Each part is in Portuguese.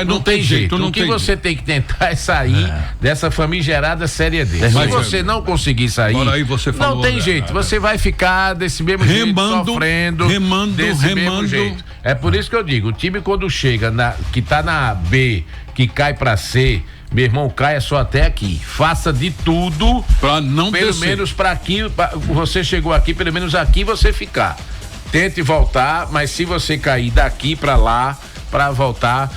Não tem jeito. O que você tem que tentar é sair dessa famigerada Série D. Se você não conseguir sair, aí você falou, não tem jeito. Você vai ficar desse mesmo jeito, sofrendo. Desse mesmo jeito. É por isso que eu digo, o time quando chega, que tá na B, que cai pra C, meu irmão, caia só até aqui. Faça de tudo pra não pelo descer. Menos pra aqui, você chegou aqui, pelo menos aqui você ficar. Tente voltar, mas se você cair daqui pra lá, pra voltar...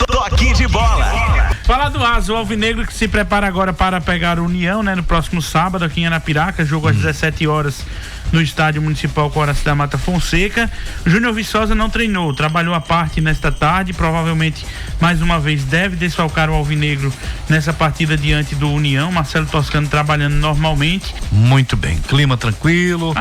Toquinho de bola. Falar do Asa, o Alvinegro que se prepara agora para pegar o União, né? No próximo sábado aqui em Arapiraca, jogo às 17 horas no Estádio Municipal Coraci da Mata Fonseca. Júnior Viçosa não treinou, trabalhou à parte nesta tarde, provavelmente mais uma vez deve desfalcar o Alvinegro nessa partida diante do União. Marcelo Toscano trabalhando normalmente. Muito bem, clima tranquilo.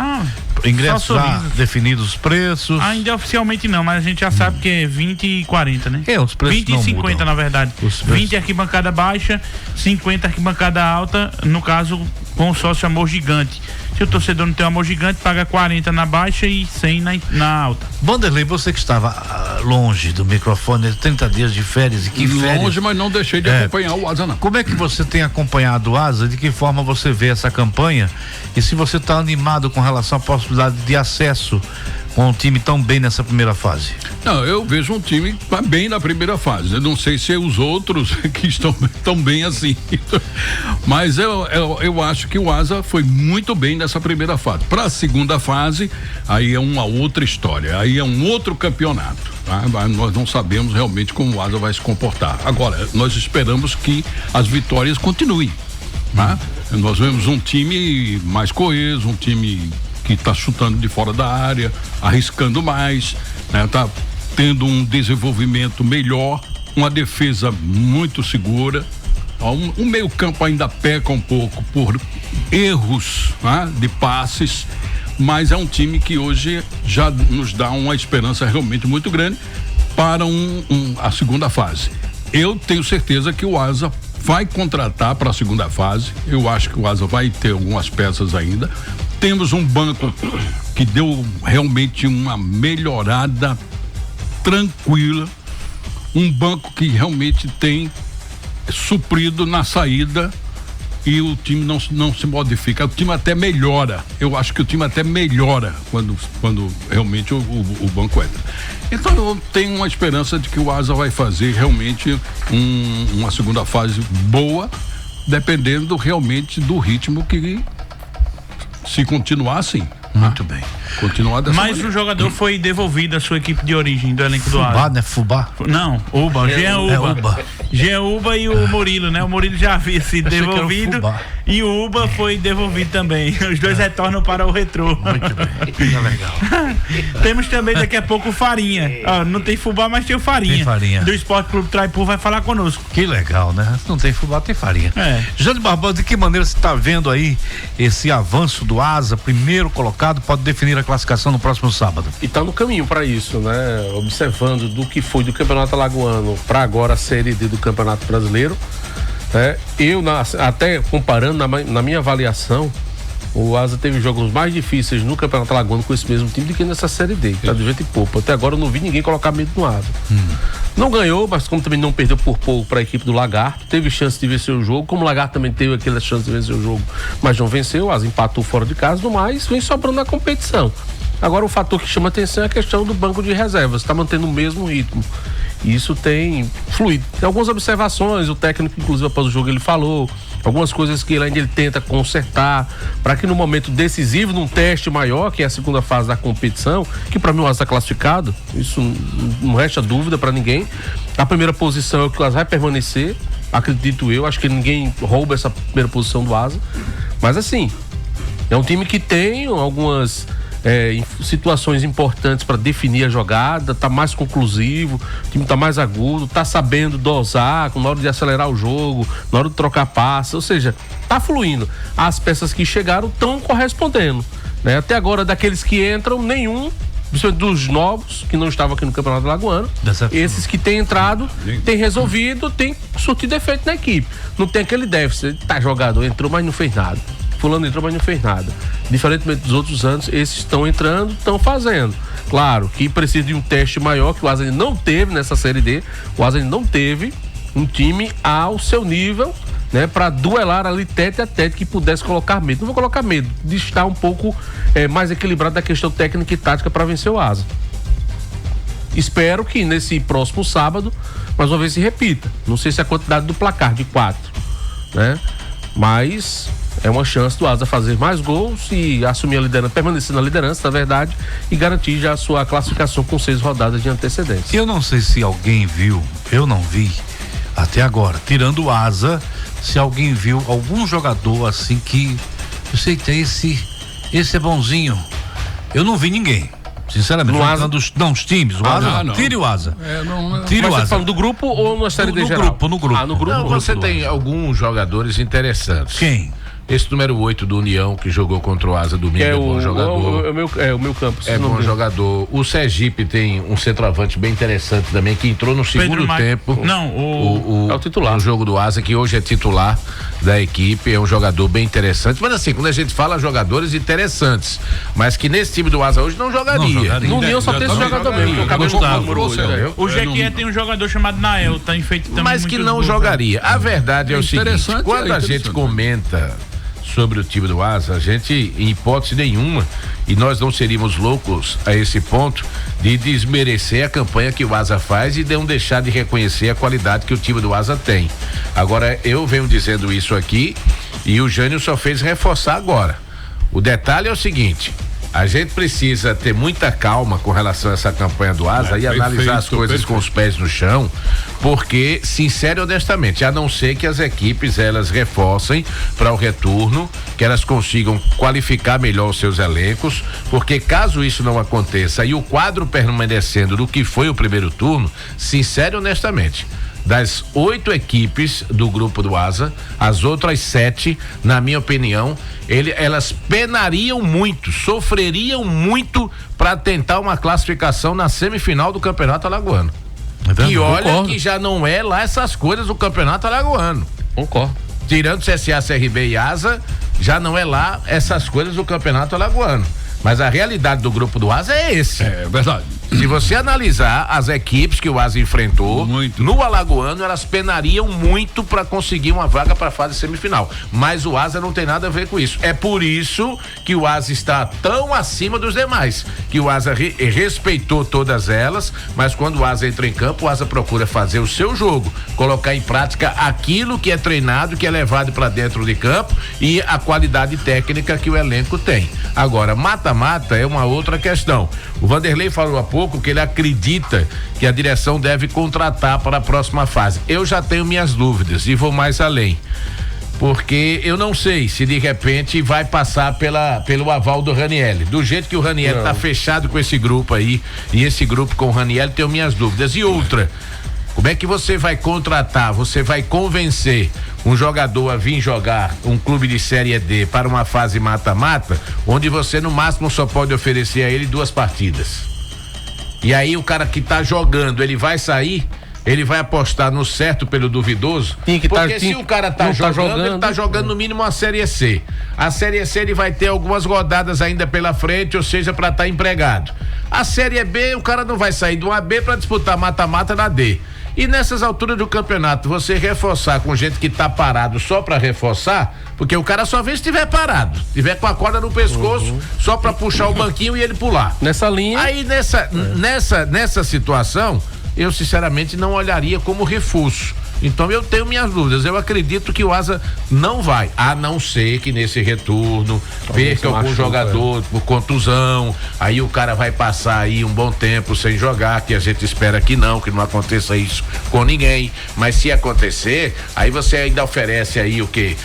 Ingressos já definidos os preços. Ainda oficialmente não, mas a gente já sabe que é 20 e 40, né? Os preços 20 e 50 mudam. Na verdade. 20 arquibancada baixa, 50 arquibancada alta, no caso com o sócio Amor Gigante. Se o torcedor não tem Amor Gigante, paga 40 na baixa e 100 na alta. Vanderlei, você que estava longe do microfone, 30 dias de férias, e que férias? Longe, mas não deixei de acompanhar o Asa, não. Como é que você tem acompanhado o Asa? De que forma você vê essa campanha? E se você está animado com relação à possibilidade de acesso com um time tão bem nessa primeira fase? Não, eu vejo um time que tá bem na primeira fase. Eu não sei se é os outros que estão tão bem assim. Mas eu acho que o Asa foi muito bem nessa primeira fase. Para a segunda fase, aí é uma outra história. Aí é um outro campeonato. Tá? Nós não sabemos realmente como o Asa vai se comportar. Agora, nós esperamos que as vitórias continuem. Tá? Nós vemos um time mais coeso, um time que está chutando de fora da área, arriscando mais, né? Tá tendo um desenvolvimento melhor, uma defesa muito segura. O meio campo ainda peca um pouco por erros, né? De passes, mas é um time que hoje já nos dá uma esperança realmente muito grande para a segunda fase. Eu tenho certeza que o Asa vai contratar para a segunda fase. Eu acho que o Asa vai ter algumas peças ainda. Temos um banco que deu realmente uma melhorada tranquila, um banco que realmente tem suprido na saída e o time não se modifica, o time até melhora. Eu acho que o time até melhora quando realmente o banco entra. Então eu tenho uma esperança de que o Asa vai fazer realmente uma segunda fase boa, dependendo realmente do ritmo que, se continuar assim. Muito bem. Continuar dessa Mas maneira. o jogador foi devolvido à sua equipe de origem do elenco do Asa. Fubá, né? Fubá? Não, Uba, o Jean Uba. Uba. Jean Uba e o Murilo, né? O Murilo já havia sido devolvido e o Uba foi devolvido também. Os dois retornam para o Retrô. Muito bem, que legal. Temos também daqui a pouco o Farinha. Não tem Fubá, mas tem o Farinha. Tem Farinha. Do Esporte Clube Traipu vai falar conosco. Que legal, né? Se não tem Fubá, tem Farinha. Jânio Barbosa, de que maneira você está vendo aí esse avanço do Asa, primeiro colocado, pode definir a classificação no próximo sábado? E tá no caminho para isso, né? Observando do que foi do Campeonato Alagoano para agora a Série D do Campeonato Brasileiro, né? Eu até comparando na minha avaliação, o Asa teve jogos mais difíceis no Campeonato Alagoano com esse mesmo time do que nessa Série D, tá do jeito e pouco. Até agora eu não vi ninguém colocar medo no Asa. Não ganhou, mas como também não perdeu por pouco para a equipe do Lagarto, teve chance de vencer o jogo, como o Lagarto também teve aquela chance de vencer o jogo, mas não venceu, o Asa empatou fora de casa, no mais vem sobrando na competição. Agora o fator que chama atenção é a questão do banco de reservas, está mantendo o mesmo ritmo. E isso tem fluído. Tem algumas observações, o técnico, inclusive, após o jogo, ele falou algumas coisas que ele tenta consertar para que no momento decisivo, num teste maior, que é a segunda fase da competição, que para mim o Asa está classificado, isso não resta dúvida para ninguém. A primeira posição é o que o Asa vai permanecer, acredito eu, acho que ninguém rouba essa primeira posição do Asa. Mas assim, é um time que tem algumas situações importantes para definir a jogada, tá mais conclusivo, o time tá mais agudo, tá sabendo dosar na hora de acelerar o jogo, na hora de trocar passes, ou seja, tá fluindo. As peças que chegaram estão correspondendo, né? Até agora, daqueles que entram, nenhum, principalmente dos novos que não estavam aqui no Campeonato Alagoano, esses que têm entrado, têm resolvido, têm surtido efeito na equipe. Não tem aquele déficit, tá, jogador entrou, mas não fez nada. Fulano entrou, mas não fez nada. Diferentemente dos outros anos, esses estão entrando, estão fazendo. Claro que precisa de um teste maior, que o Asa não teve nessa Série D. O Asa não teve um time ao seu nível, né, para duelar ali tete a tete, que pudesse colocar medo. Não vou colocar medo, de estar um pouco mais equilibrado da questão técnica e tática para vencer o Asa. Espero que nesse próximo sábado, mais uma vez, se repita. Não sei se a quantidade do placar de 4, né? Mas é uma chance do Asa fazer mais gols e assumir a liderança, permanecer na liderança, na verdade, e garantir já a sua classificação com 6 rodadas de antecedência. Eu não sei se alguém viu, eu não vi até agora, tirando o Asa, se alguém viu algum jogador assim que eu sei que esse é bonzinho. Eu não vi ninguém. Sinceramente, os times, o Asa, não. Tire o Asa. Tire o Asa. Você falando do grupo ou na Série D geral? No grupo. No grupo. Não, você tem alguns jogadores interessantes. Quem? Esse número 8 do União, que jogou contra o Asa domingo, é bom jogador. O meu campo. É bom jogador. O Sergipe tem um centroavante bem interessante também, que entrou no segundo tempo. É o titular. No jogo do Asa, que hoje é titular da equipe, é um jogador bem interessante. Mas assim, quando a gente fala jogadores interessantes, mas que nesse time do Asa hoje não jogaria. No União só tem esse jogador mesmo. O Jequié tem um jogador chamado Nael, tá enfeitando também. Mas que não jogaria. A verdade é o seguinte, quando a gente comenta sobre o time do Asa, a gente, em hipótese nenhuma, e nós não seríamos loucos a esse ponto de desmerecer a campanha que o Asa faz e não deixar de reconhecer a qualidade que o time do Asa tem. Agora, eu venho dizendo isso aqui e o Jânio só fez reforçar agora. O detalhe é o seguinte: a gente precisa ter muita calma com relação a essa campanha do Asa e analisar as coisas com os pés no chão, porque, sincero e honestamente, a não ser que as equipes elas reforcem para o retorno, que elas consigam qualificar melhor os seus elencos, porque caso isso não aconteça e o quadro permanecendo do que foi o primeiro turno, sincero e honestamente, das 8 equipes do grupo do Asa, as outras 7, na minha opinião, elas penariam muito, sofreriam muito para tentar uma classificação na semifinal do Campeonato Alagoano. E olha que já não é lá essas coisas do Campeonato Alagoano. Concordo. Tirando CSA, CRB e Asa, já não é lá essas coisas do Campeonato Alagoano. Mas a realidade do grupo do Asa é esse. É verdade. Se você analisar as equipes que o Asa enfrentou, no Alagoano, elas penariam muito para conseguir uma vaga para a fase semifinal. Mas o Asa não tem nada a ver com isso. É por isso que o Asa está tão acima dos demais. Que o Asa respeitou todas elas, mas quando o Asa entra em campo, o Asa procura fazer o seu jogo, colocar em prática aquilo que é treinado, que é levado para dentro de campo e a qualidade técnica que o elenco tem. Agora, mata-mata é uma outra questão. O Vanderlei falou há pouco que ele acredita que a direção deve contratar para a próxima fase. Eu já tenho minhas dúvidas e vou mais além, porque eu não sei se de repente vai passar pelo aval do Ranielli. Do jeito que o Ranielli tá fechado com esse grupo aí, e esse grupo com o Ranielli, tenho minhas dúvidas. E outra, como é que você vai contratar, você vai convencer um jogador a vir jogar um clube de Série D para uma fase mata-mata, onde você no máximo só pode oferecer a ele 2 partidas? E aí o cara que tá jogando, ele vai sair, ele vai apostar no certo pelo duvidoso, porque se o cara tá jogando, ele tá jogando no mínimo a Série C. A Série C ele vai ter algumas rodadas ainda pela frente, ou seja, para estar empregado. A Série B, o cara não vai sair do AB para disputar mata-mata na D. E nessas alturas do campeonato, você reforçar com gente que tá parado só para reforçar, porque o cara só vê se estiver parado, estiver com a corda no pescoço, só para puxar o banquinho e ele pular. Nessa linha. Aí nessa situação, eu sinceramente não olharia como reforço. Então eu tenho minhas dúvidas. Eu acredito que o Asa não vai, a não ser que nesse retorno perca algum jogador por contusão, aí o cara vai passar aí um bom tempo sem jogar, que a gente espera que não aconteça isso com ninguém, mas se acontecer, aí você ainda oferece aí o quê?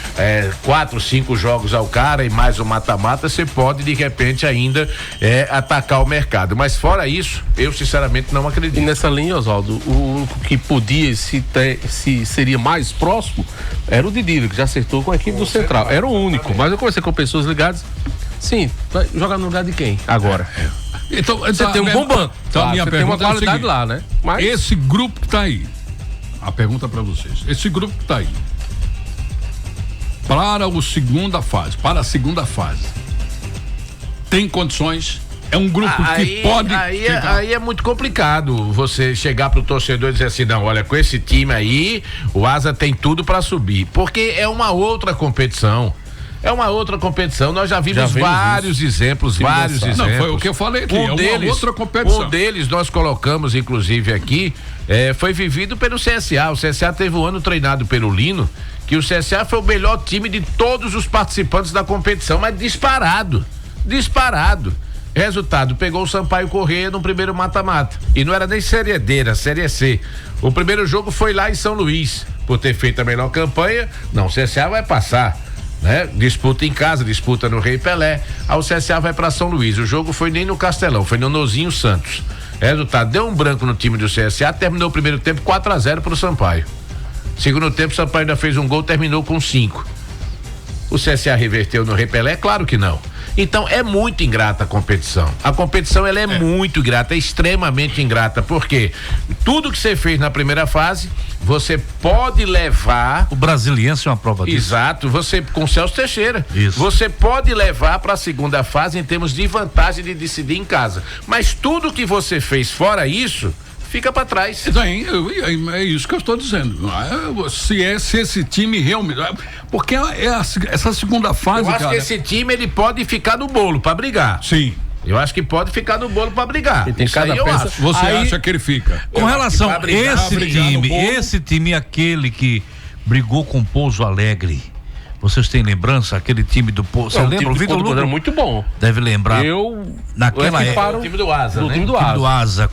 4, 5 jogos ao cara e mais um mata-mata, você pode de repente ainda atacar o mercado, mas fora isso, eu sinceramente não acredito. E nessa linha, Oswaldo, o único que podia se seria mais próximo era o Didílio, que já acertou com a equipe do Central. Era o único, mas eu conversei com pessoas ligadas. Sim, vai jogar no lugar de quem agora? Então você tem um bom banco. Então a minha pergunta tem uma qualidade lá, né? Mas esse grupo que tá aí, a pergunta para vocês, esse grupo que tá aí, para a segunda fase, tem condições É um grupo que pode. Aí é muito complicado você chegar pro torcedor e dizer assim, não, olha, com esse time aí, o Asa tem tudo para subir. Porque é uma outra competição. Nós já vimos vários exemplos, Não, foi o que eu falei aqui, uma outra competição. Um deles nós colocamos, inclusive, aqui, foi vivido pelo CSA. O CSA teve um ano treinado pelo Lino, que o CSA foi o melhor time de todos os participantes da competição, mas disparado. Resultado, pegou o Sampaio Corrêa no primeiro mata-mata. E não era nem Série D, era Série C. O primeiro jogo foi lá em São Luís. Por ter feito a melhor campanha, não, o CSA vai passar. Né? Disputa em casa, disputa no Rei Pelé. Aí o CSA vai para São Luís. O jogo foi nem no Castelão, foi no Nozinho Santos. Resultado, deu um branco no time do CSA, terminou o primeiro tempo 4-0 pro Sampaio. Segundo tempo, o Sampaio ainda fez um gol, terminou com 5. O CSA reverteu no Rei Pelé? Claro que não. Então é muito ingrata a competição. A competição ela é muito ingrata, é extremamente ingrata, porque tudo que você fez na primeira fase, você pode levar. O Brasiliense é uma prova disso. Exato, você com o Celso Teixeira. Isso. Você pode levar para a segunda fase em termos de vantagem de decidir em casa. Mas tudo que você fez fora isso, fica para trás. É isso que eu estou dizendo. Se esse time realmente. Porque essa segunda fase. Eu acho que esse time ele pode ficar no bolo para brigar. Sim. Eu acho que pode ficar no bolo para brigar. E tem cada peça. Você acha que ele fica? Com relação a esse time, aquele que brigou com o Pouso Alegre. Vocês têm lembrança? Aquele time do Pouso. Você lembra? O Vitor Lugo era muito bom. Deve lembrar. Naquela época. O time do Asa. O time do Asa.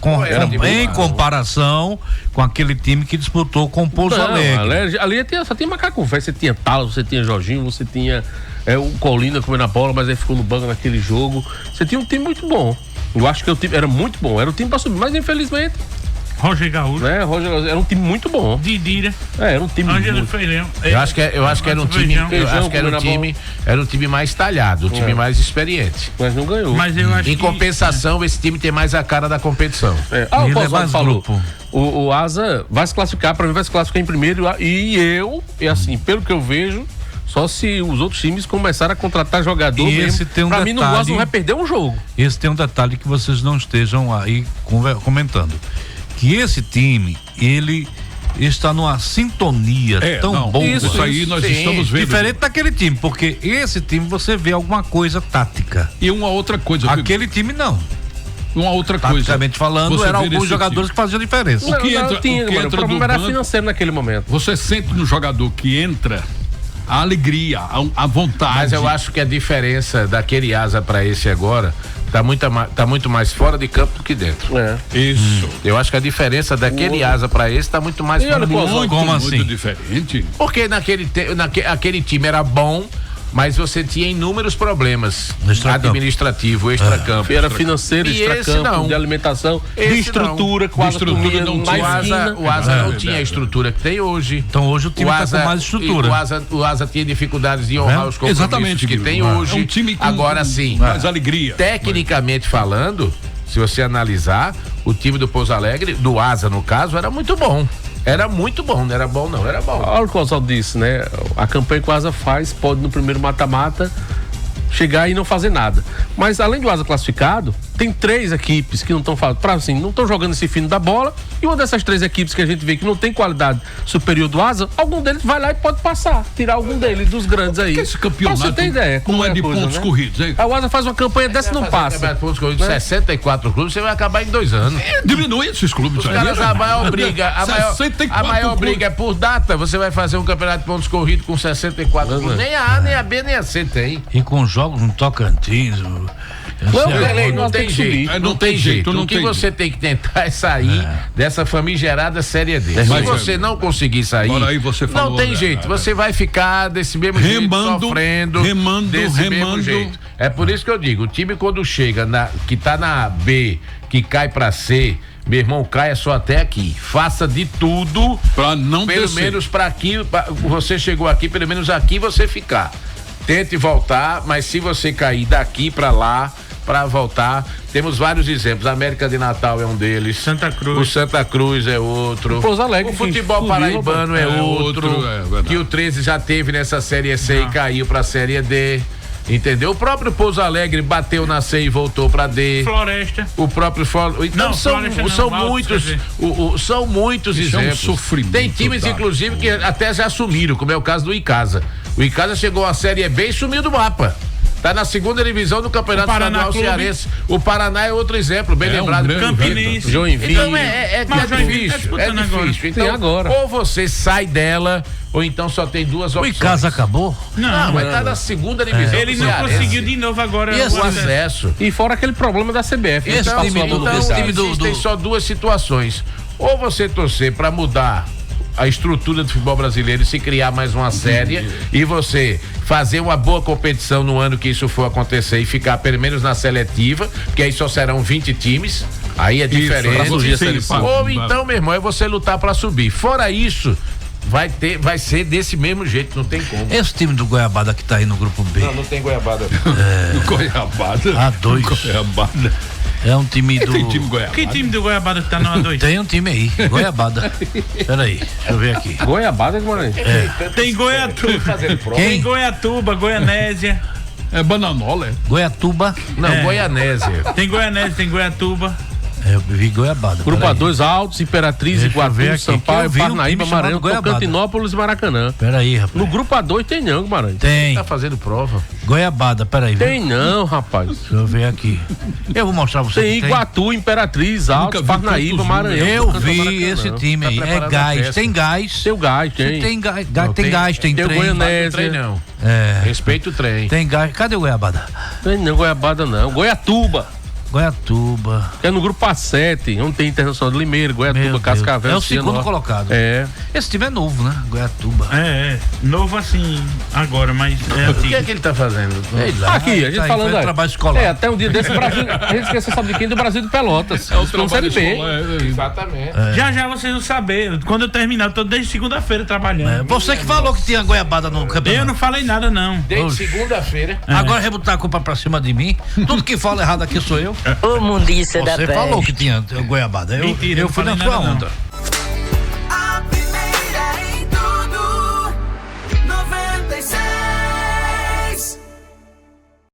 Em comparação com aquele time que disputou com o Pouso Alegre. Ali só tinha macaco velho. Você tinha Talos, você tinha Jorginho, você tinha o Colina comendo a bola, mas aí ficou no banco naquele jogo. Você tinha um time muito bom. Eu acho que o time era muito bom. Era um time pra subir, mas infelizmente. Roger Gaúcho. Era um time muito bom. Didira. Era um time Ângelo Feirão. Eu acho que era um time. Era um time mais talhado, um time mais experiente. Mas não ganhou. Mas eu acho em compensação, esse time tem mais a cara da competição. Ele é mais grupo. O Asa vai se classificar, pra mim vai se classificar em primeiro. E assim, pelo que eu vejo, só se os outros times começarem a contratar jogador e mesmo. Esse tem um pra detalhe, mim, o Asa não vai perder um jogo. Esse tem um detalhe que vocês não estejam aí comentando. Que esse time, ele está numa sintonia tão boa. Isso aí nós estamos vendo. Diferente daquele time, porque esse time você vê alguma coisa tática. E uma outra coisa. Aquele time não. Uma outra coisa. Taticamente falando, eram alguns jogadores que faziam diferença. O que entra do era financeiro naquele momento. Você sente no jogador que entra a alegria, a vontade. Mas eu acho que a diferença daquele Asa para esse agora tá muito mais fora de campo do que dentro. Isso. Eu acho que a diferença daquele Asa para esse tá muito mais fora de campo. Como assim? Muito diferente. Porque aquele time era bom, mas você tinha inúmeros problems administrativos, extracampo. Era financeiro, extracampo, de alimentação, de estrutura, o Asa não tinha a estrutura que tem hoje. Então hoje o time está com mais estrutura. O Asa tinha dificuldades de honrar os compromissos que tem hoje. É um time com agora sim, mais alegria. Tecnicamente falando, se você analisar, o time do Pouso Alegre, do Asa no caso, era muito bom. Era muito bom, não era bom não, era bom. Olha o que o Oswaldo disse, né? A campanha que o Asa faz, pode no primeiro mata-mata chegar e não fazer nada. Mas além do Asa classificado, tem 3 equipes que não estão não estão jogando esse fino da bola, e uma dessas 3 equipes que a gente vê que não tem qualidade superior do Asa, algum deles vai lá e pode passar, tirar algum deles dos grandes aí. Esse campeonato pra você ter ideia, não é de coisa, pontos né? corridos, hein? A Asa faz uma campanha dessa e não passa. Pontos corridos, 64 clubes, você vai acabar em 2 anos. Diminui esses clubes. Os caras, a maior briga é por data. Você vai fazer um campeonato de pontos corridos com 64 clubes. Nem a A, nem a B, nem a C tem. E com jogos no Tocantins. Não tem jeito. Não tem jeito. O que você tem que tentar é sair dessa famigerada Série D. Se você não conseguir sair, não tem jeito. Você vai ficar desse mesmo jeito, sofrendo. Desse mesmo jeito. É por isso que eu digo, o time quando chega, que tá na B, que cai pra C, meu irmão, caia só até aqui. Faça de tudo pra não pelo descer. Menos pra aqui, você chegou aqui, pelo menos aqui você ficar. Tente voltar, mas se você cair daqui pra lá, para voltar, temos vários exemplos. A América de Natal é um deles. Santa Cruz. O Santa Cruz é outro. O futebol paraibano é outro. Que o 13 já teve nessa Série C e caiu para a Série D. Entendeu? O próprio Pouso Alegre bateu na C e voltou pra D. Floresta. O próprio Então não, são muitos Isso exemplos. é um sofrimento, Tem times, inclusive, que até já assumiram, como é o caso do Icasa. O Icasa chegou à Série B e sumiu do mapa. Tá na segunda divisão do Campeonato Estadual Cearense. O Paraná é outro exemplo, bem lembrado. Campinense. Joinville. Então é difícil. É difícil. Então, agora. Ou você sai dela, ou então só tem duas opções. O Icasa acabou? Não, mas tá na segunda divisão. Ele não conseguiu de novo agora o acesso. E fora aquele problema da CBF. Esse time tem só duas situações. Ou você torcer pra mudar a estrutura do futebol brasileiro e se criar mais uma série e você fazer uma boa competição no ano que isso for acontecer e ficar pelo menos na seletiva, que aí só serão 20 times, aí é diferente. Ou então, meu irmão, é você lutar pra subir. Fora isso, vai ser desse mesmo jeito, não tem como. Esse time do Goiabada que tá aí no grupo B. Não tem Goiabada. Goiabada? A2. Goiabada. É um time do... Tem time Goiabada. Que time do Goiabada que tá no A2? Tem um time aí, Goiabada. Peraí, deixa eu ver aqui. Goiabada, Guarani? Tem Goiatuba. Tem Goiatuba, Goianésia. É Bananola, é? Goiatuba. Não, Goianésia. Tem Goianésia, tem Goiatuba. Eu vi Goiabada. Grupo A2, Altos, Imperatriz, Iguatu, Sampaio, Parnaíba, Maranhão, Tocantinópolis e Maracanã. Peraí, rapaz. No grupo A2 tem não, Guarani. Tem. Tá fazendo prova. Goiabada, peraí. Tem não, rapaz. Deixa eu ver aqui. Eu vou mostrar pra você. Tem Iguatu, Imperatriz, Altos, Parnaíba, Maranhão. Eu vi esse time aí. É gás. Tem gás. Tem o gás, tem. Tem gás, tem gás, tem trem. Tem o Goianésia. Não. É. Respeita o trem. Tem gás. Cadê o Goiabada? Tem não, Goiabada não. Goiatuba. Goiatuba. É no grupo A7, onde tem Internacional de Limeira, Goiatuba, Cascavel. É o segundo colocado. É. Esse time é novo, né? Goiatuba. É. Novo assim, agora, mas é O que é que ele tá fazendo? Aqui, a gente falando aí. Trabalho escolar. Até um dia desse Brasil. A gente esqueceu, sabe de quem? Do Brasil de Pelotas. É o trabalho Série B. Exatamente. Já vocês vão saber. Quando eu terminar, eu tô desde segunda-feira trabalhando. Você que falou que tinha Goiabada no campeonato. Eu não falei nada, não. Desde segunda-feira. Agora rebutar a culpa pra cima de mim. Tudo que fala errado aqui sou eu. Ô, mundiça da Você peste. falou que tinha Goiabada. Mentira, eu fui na não sua falei nada, onda. não.